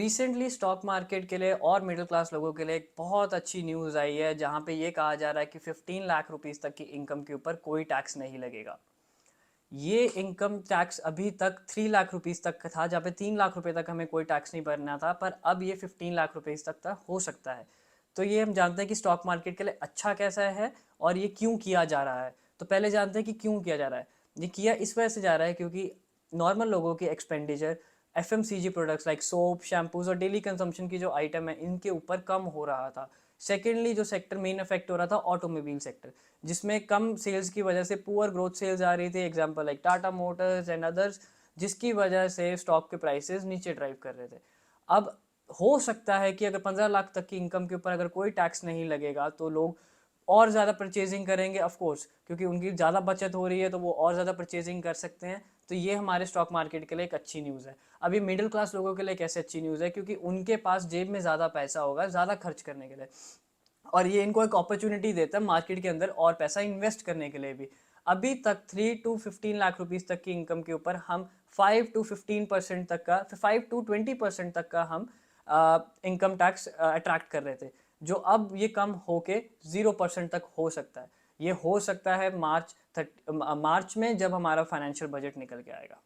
Recently stock market के लिए और मिडिल क्लास लोगों के लिए एक बहुत अच्छी न्यूज़ आई है, जहां पे ये कहा जा रहा है कि 15 लाख रुपीस तक की इनकम के ऊपर कोई टैक्स नहीं लगेगा। ये इनकम टैक्स अभी तक 3 लाख रुपीस तक का था, जहाँ पे 3 लाख रुपए तक हमें कोई टैक्स नहीं भरना था, पर अब ये 15 लाख रुपीस तक हो सकता है। तो ये हम जानते हैं कि स्टॉक मार्केट के लिए अच्छा कैसा है और ये क्यों किया जा रहा है। तो पहले जानते हैं कि क्यों किया जा रहा है। ये किया इस वजह से जा रहा है क्योंकि नॉर्मल लोगों की expenditure FMCG products like soap, shampoos और डेली कंजम्पशन की जो आइटम है, इनके ऊपर कम हो रहा था। सेकेंडली जो सेक्टर मेन अफेक्ट हो रहा था, ऑटोमोबाइल सेक्टर, जिसमें कम सेल्स की वजह से पुअर ग्रोथ सेल्स आ रही थी, example like Tata Motors and others, जिसकी वजह से स्टॉक के प्राइसेस नीचे ड्राइव कर रहे थे। अब हो सकता है कि अगर 15 लाख तक की इनकम के ऊपर अगर कोई टैक्स नहीं लगेगा तो लोग और ज़्यादा परचेजिंग करेंगे, ऑफ कोर्स, क्योंकि उनकी ज़्यादा बचत हो रही है तो वो और ज़्यादा परचेजिंग कर सकते हैं। तो ये हमारे स्टॉक मार्केट के लिए एक अच्छी न्यूज़ है। अभी मिडिल क्लास लोगों के लिए कैसे अच्छी न्यूज़ है, क्योंकि उनके पास जेब में ज़्यादा पैसा होगा ज़्यादा खर्च करने के लिए, और ये इनको एक अपॉर्चुनिटी देता है मार्केट के अंदर और पैसा इन्वेस्ट करने के लिए भी। अभी तक 3 to 15 लाख रुपीस तक की इनकम के ऊपर हम 5 to 15% तक का, 5 to 20% तक का हम इनकम टैक्स अट्रैक्ट कर रहे थे, जो अब ये कम होके 0% तक हो सकता है। ये हो सकता है मार्च में, जब हमारा फाइनेंशियल बजट निकल के आएगा।